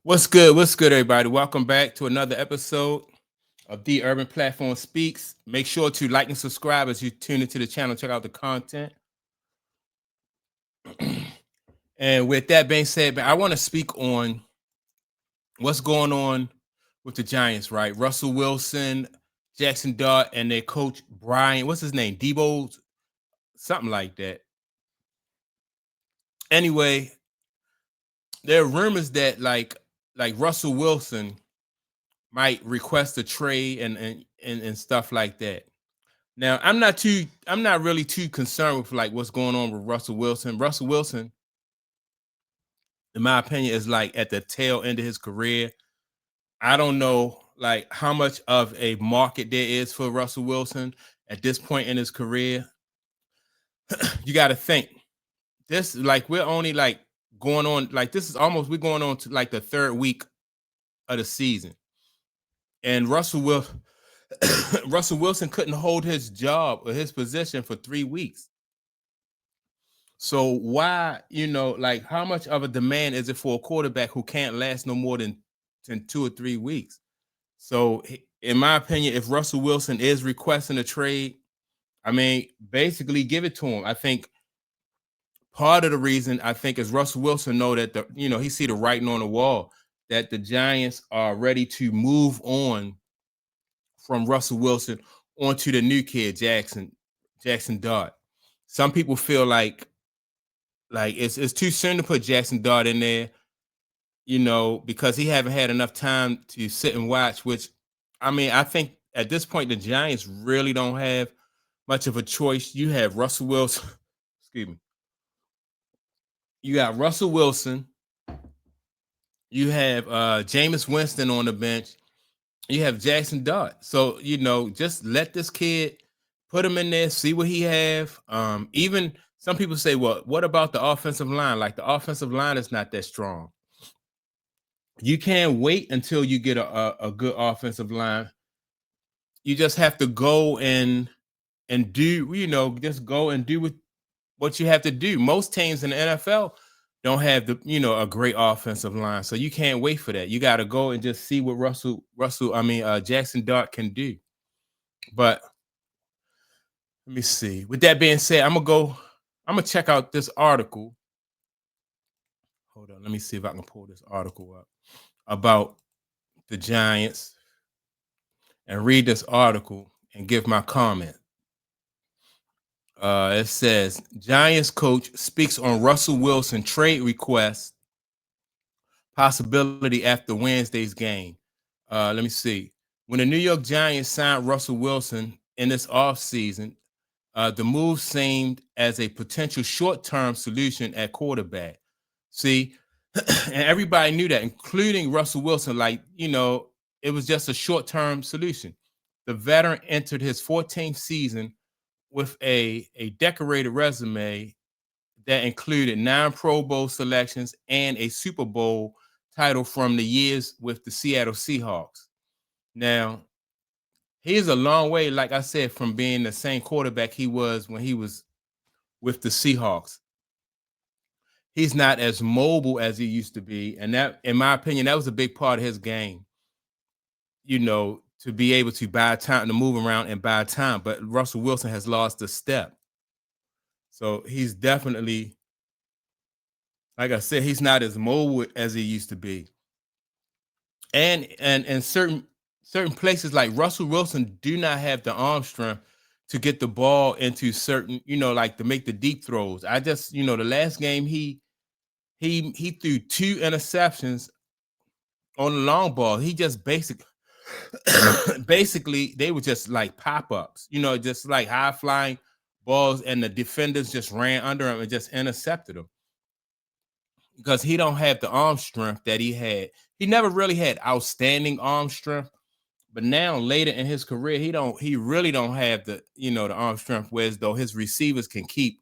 What's good? What's good, everybody? Welcome back to another episode of The Urban Platform Speaks. Make sure to like and subscribe as you tune into the channel, check out the content. And with that being said, I want to speak on what's going on with the Giants, right? Russell Wilson, Jackson Dart, and their coach, Brian, what's his name? Debo, something like that. Anyway, there are rumors that like Russell Wilson might request a trade and stuff like that. Now, I'm not really too concerned with like what's going on with Russell Wilson. Russell Wilson, in my opinion, is like at the tail end of his career. I don't know like how much of a market there is for Russell Wilson at this point in his career. You got to think this like we're only like going on like this is almost we're going on to like the third week of the season, and Russell Wilson couldn't hold his job or his position for 3 weeks. So why, like how much of a demand is it for a quarterback who can't last no more than 2 or 3 weeks? So in my opinion, if Russell Wilson is requesting a trade, I mean, basically give it to him. I think part of the reason I think is Russell Wilson know that he see the writing on the wall that the Giants are ready to move on from Russell Wilson onto the new kid, Jackson Dart. Some people feel like it's too soon to put Jackson Dart in there, because he haven't had enough time to sit and watch, which I mean, I think at this point the Giants really don't have much of a choice. You have Russell Wilson, excuse me. You got Russell Wilson, you have Jameis Winston on the bench, you have Jackson Dart. So, just let this kid put him in there, see what he have. Even some people say, well, what about the offensive line? Like the offensive line is not that strong. You can't wait until you get a good offensive line. You just have to go and do, just go and do what you have to do. Most teams in the NFL don't have a great offensive line. So you can't wait for that. You got to go and just see what Jackson Dart can do. But let me see. With that being said, I'm gonna check out this article. Hold on, let me see if I can pull this article up about the Giants and read this article and give my comment. It says Giants coach speaks on Russell Wilson trade request possibility after Wednesday's game. Let me see. When the New York Giants signed Russell Wilson in this offseason, the move seemed as a potential short-term solution at quarterback. See, and everybody knew that, including Russell Wilson. It was just a short-term solution. The veteran entered his 14th season with a decorated resume that included 9 Pro Bowl selections and a Super Bowl title from the years with the Seattle Seahawks. Now, he's a long way, like I said, from being the same quarterback he was when he was with the Seahawks. He's not as mobile as he used to be. And that, in my opinion, that was a big part of his game, to be able to buy time, to move around and buy time. But Russell Wilson has lost a step. So he's definitely, like I said, he's not as mobile as he used to be. And certain places like Russell Wilson do not have the arm strength to get the ball into certain, like to make the deep throws. I just, the last game he threw 2 interceptions on the long ball. He just basically they were just like pop-ups, just like high flying balls, and the defenders just ran under him and just intercepted him because he don't have the arm strength that he had. He never really had outstanding arm strength, but now later in his career, he really don't have the the arm strength, whereas though his receivers can keep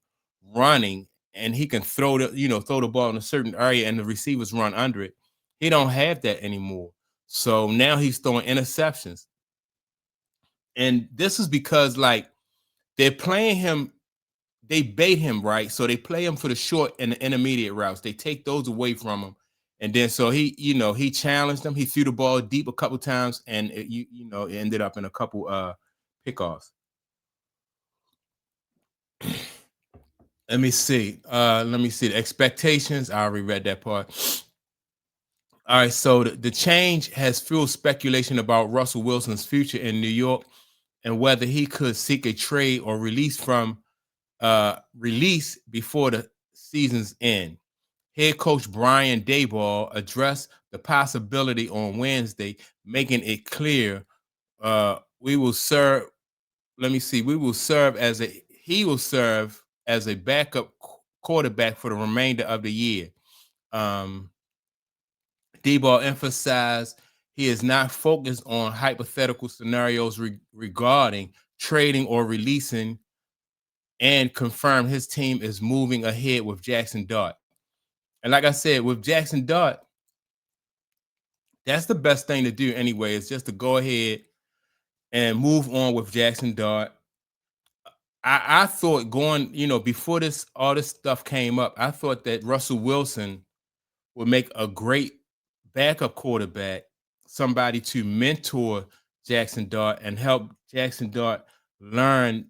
running and he can throw the ball in a certain area and the receivers run under it. He don't have that anymore. So now he's throwing interceptions. And this is because like they're playing him, they bait him, right? So they play him for the short and the intermediate routes. They take those away from him And then so he challenged him. He threw the ball deep a couple times, and it ended up in a couple pickoffs. Let me see. Let me see the expectations. I already read that part. All right, so the change has fueled speculation about Russell Wilson's future in New York and whether he could seek a trade or release before the season's end. Head coach Brian Daboll addressed the possibility on Wednesday, making it clear we will serve. Let me see. We will serve as a he will serve as a backup quarterback for the remainder of the year. Um, Debo emphasized he is not focused on hypothetical scenarios regarding trading or releasing, and confirmed his team is moving ahead with Jackson Dart. And like I said, with Jackson Dart, that's the best thing to do anyway, is just to go ahead and move on with Jackson Dart. I thought going, before all this stuff came up, I thought that Russell Wilson would make a great backup quarterback, somebody to mentor Jackson Dart and help Jackson Dart learn,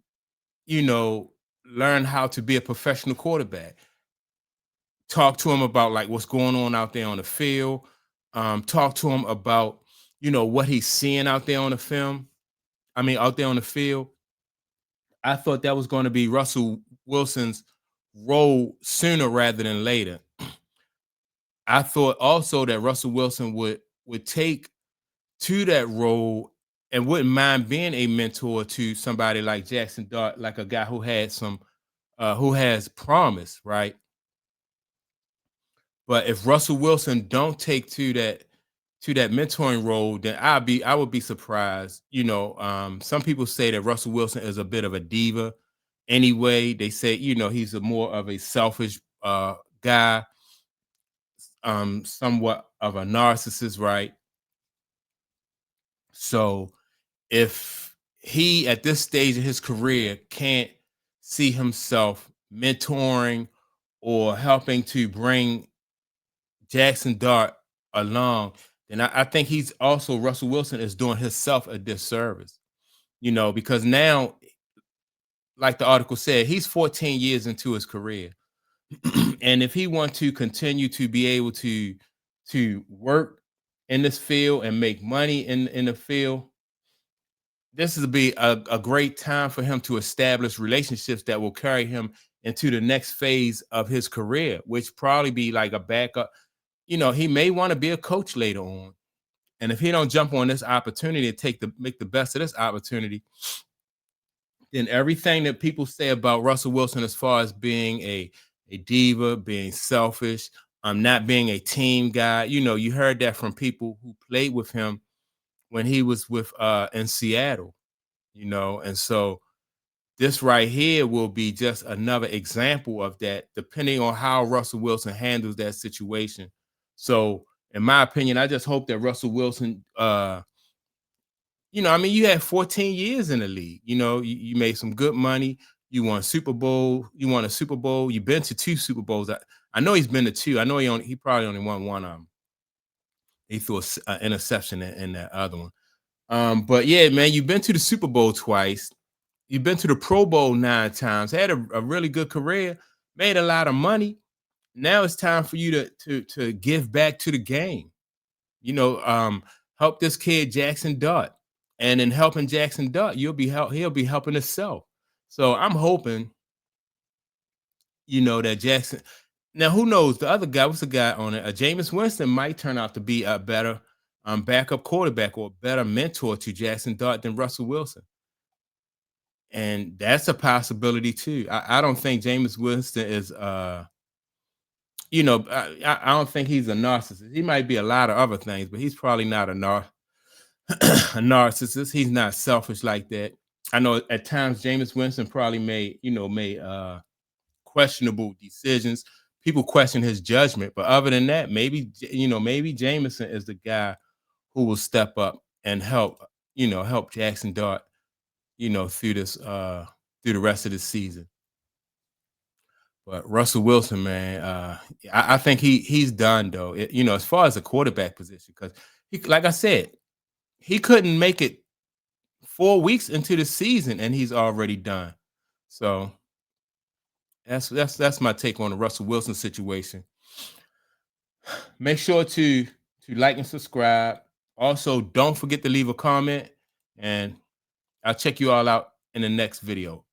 you know, learn how to be a professional quarterback. Talk to him about like what's going on out there on the field. Talk to him about, what he's seeing out there on the film. I mean, out there on the field. I thought that was going to be Russell Wilson's role sooner rather than later. I thought also that Russell Wilson would take to that role and wouldn't mind being a mentor to somebody like Jackson Dart, like a guy who has promise, right? But if Russell Wilson don't take to that mentoring role, then I would be surprised. Some people say that Russell Wilson is a bit of a diva. Anyway, they say he's a more of a selfish guy, somewhat of a narcissist, right? So if he at this stage of his career can't see himself mentoring or helping to bring Jackson Dart along, then I think he's also Russell Wilson is doing himself a disservice, because now, like the article said, he's 14 years into his career. And if he wants to continue to be able to work in this field and make money in the field, this is be a great time for him to establish relationships that will carry him into the next phase of his career, which probably be like a backup. He may want to be a coach later on. And if he don't jump on this opportunity and make the best of this opportunity, then everything that people say about Russell Wilson as far as being a diva, being selfish, not being a team guy, you heard that from people who played with him when he was with in Seattle, and so this right here will be just another example of that, depending on how Russell Wilson handles that situation. So, in my opinion, I just hope that Russell Wilson, I mean, you had 14 years in the league. You made some good money. You won Super Bowl. You won a Super Bowl. You've been to two Super Bowls. I know he's been to two. I know he probably only won one of them. He threw an interception in that other one. But yeah, man, you've been to the Super Bowl twice. You've been to the Pro Bowl 9 times. Had a really good career. Made a lot of money. Now it's time for you to give back to the game. Help this kid Jackson Dart, and in helping Jackson Dart, he'll be helping himself. So I'm hoping, that Jackson. Now, who knows? The other guy, what's the guy on it? Jameis Winston might turn out to be a better backup quarterback or a better mentor to Jackson Dart than Russell Wilson. And that's a possibility too. I don't think Jameis Winston is I don't think he's a narcissist. He might be a lot of other things, but he's probably not a narcissist. He's not selfish like that. I know at times Jameis Winston probably made questionable decisions. People question his judgment, but other than that, maybe Jameson is the guy who will step up and help Jackson Dart, through the rest of the season. But Russell Wilson, man, I think he's done though. As far as the quarterback position, because like I said, he couldn't make it 4 weeks into the season, and he's already done. So that's my take on the Russell Wilson situation. Make sure to like and subscribe. Also, don't forget to leave a comment, and I'll check you all out in the next video.